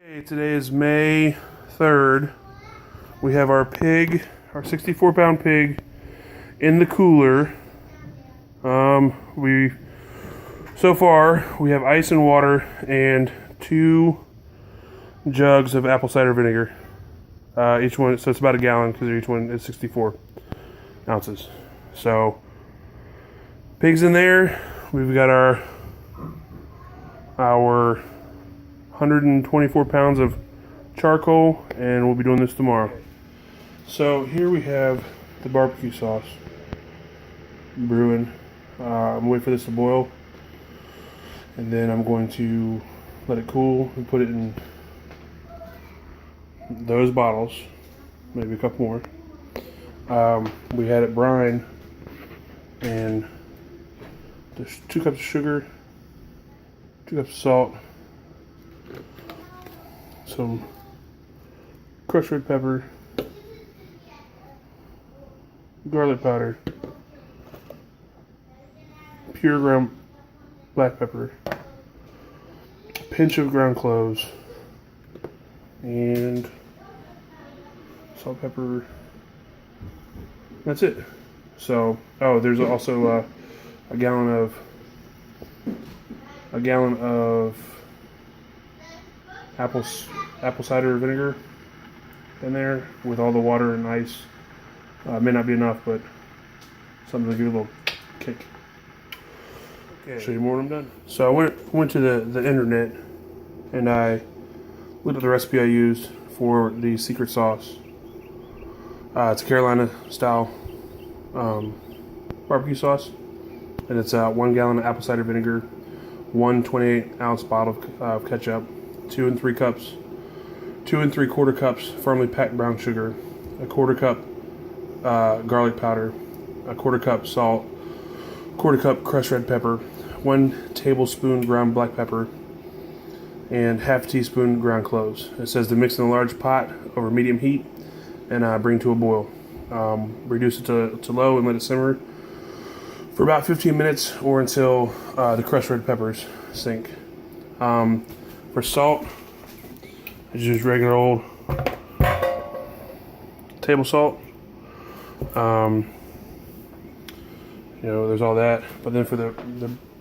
Okay, today is May 3rd. We have our pig, our 64-pound pig, in the cooler. So far we have ice and water and 2 jugs of apple cider vinegar. Each one, so it's about a gallon because each one is 64 ounces. So pig's in there. We've got our 124 pounds of charcoal, and we'll be doing this tomorrow. So here we have the barbecue sauce brewing. I'm waiting for this to boil, and then I'm going to let it cool and put it in those bottles, maybe a couple more. We had it brined, and there's 2 cups of sugar, 2 cups of salt, some crushed red pepper, garlic powder, pure ground black pepper, a pinch of ground cloves, and salt, pepper. That's it. So, there's also a gallon of apple cider vinegar in there with all the water and ice. May not be enough, but something to give it a little kick. Okay. Show you more when I'm done. So I went to the internet, and I looked at the recipe I used for the secret sauce. It's a Carolina style barbecue sauce, and it's 1 gallon of apple cider vinegar, 1 28-ounce bottle of ketchup, 2 3/4 cups firmly packed brown sugar, a 1/4 cup garlic powder, a 1/4 cup salt, 1/4 cup crushed red pepper, 1 tablespoon ground black pepper, and ½ teaspoon ground cloves. It says to mix in a large pot over medium heat and bring to a boil. Reduce it to low and let it simmer for about 15 minutes or until the crushed red peppers sink. For salt, I just use regular old table salt. There's all that. But then for the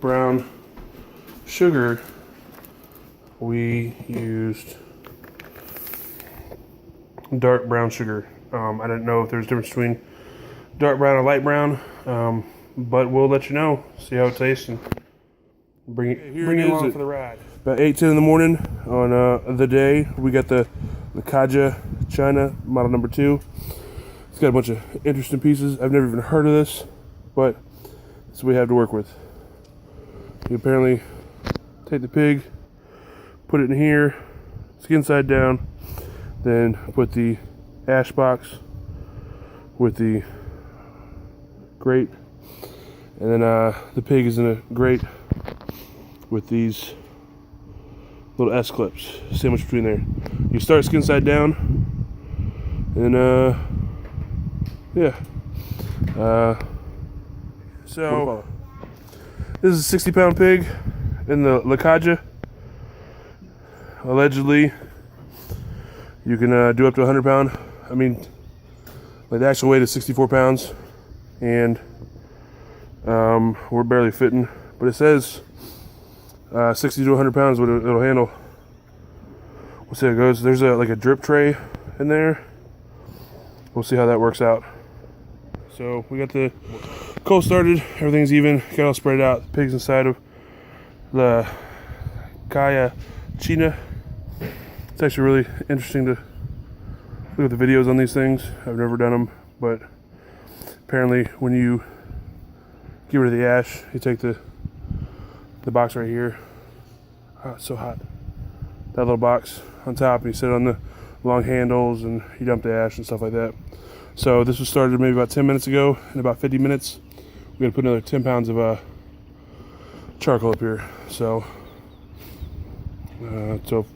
brown sugar, we used dark brown sugar. I don't know if there's a difference between dark brown or light brown, but we'll let you know, see how it tastes, and bring it along for the ride. About 8:10 in the morning on the day. We got the Caja China model number 2. It's got a bunch of interesting pieces. I've never even heard of this, but it's what we have to work with. You apparently take the pig, put it in here, skin side down, then put the ash box with the grate, and then the pig is in a grate with these little S clips sandwiched between there. You start skin side down, and so this is a 60-pound pig in the La Caja. Allegedly, you can do up to 100-pound. I mean, like, the actual weight is 64 pounds, and we're barely fitting. But it says 60 to 100 pounds is what it'll handle. We'll see how it goes. There's like a drip tray in there. We'll see how that works out. So we got the coal started. Everything's even. Got it all spread out. The pig's inside of the Caja China. It's actually really interesting to look at the videos on these things. I've never done them, but apparently when you get rid of the ash, you take the box right here. Oh, it's so hot. That little box on top, and you sit on the long handles, and you dump the ash and stuff like that. So this was started maybe about 10 minutes ago. In about 50 minutes, we're gonna put another 10 pounds of charcoal up here. So till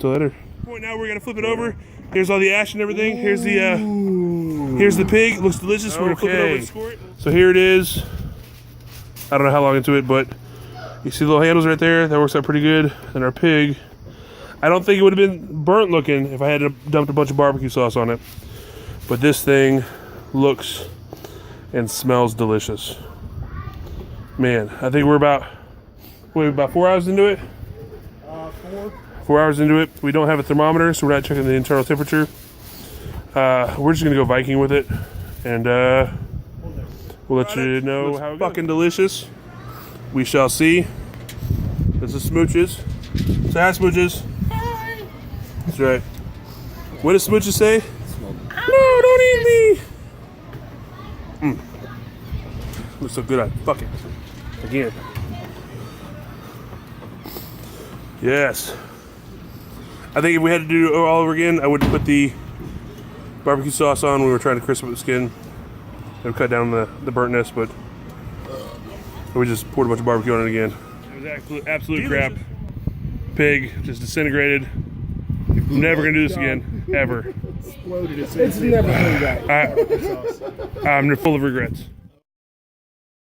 later. Now we're gonna flip it over. Here's all the ash and everything. Here's the pig. It looks delicious. We're gonna flip it over and score it. So here it is. I don't know how long into it, but you see the little handles right there. That works out pretty good. And our pig, I don't think it would have been burnt looking if I had dumped a bunch of barbecue sauce on it. But this thing looks and smells delicious. Man, I think we're about 4 hours into it? 4 hours into it. We don't have a thermometer, so we're not checking the internal temperature. We're just gonna go Viking with it, and we'll let you know how it goes. Fucking delicious. We shall see. This is Smooches. Say hi, Smooches. Hi. That's right. What does Smooches say? No, don't eat me. Looks so good. I fuck it again. Yes. I think if we had to do it all over again, I would put the barbecue sauce on when we were trying to crisp up the skin. It would cut down the burntness, but we just poured a bunch of barbecue on it again. It was absolute crap. Pig just disintegrated. I'm never gonna do this again, ever. Exploded. It's never coming back. I'm full of regrets.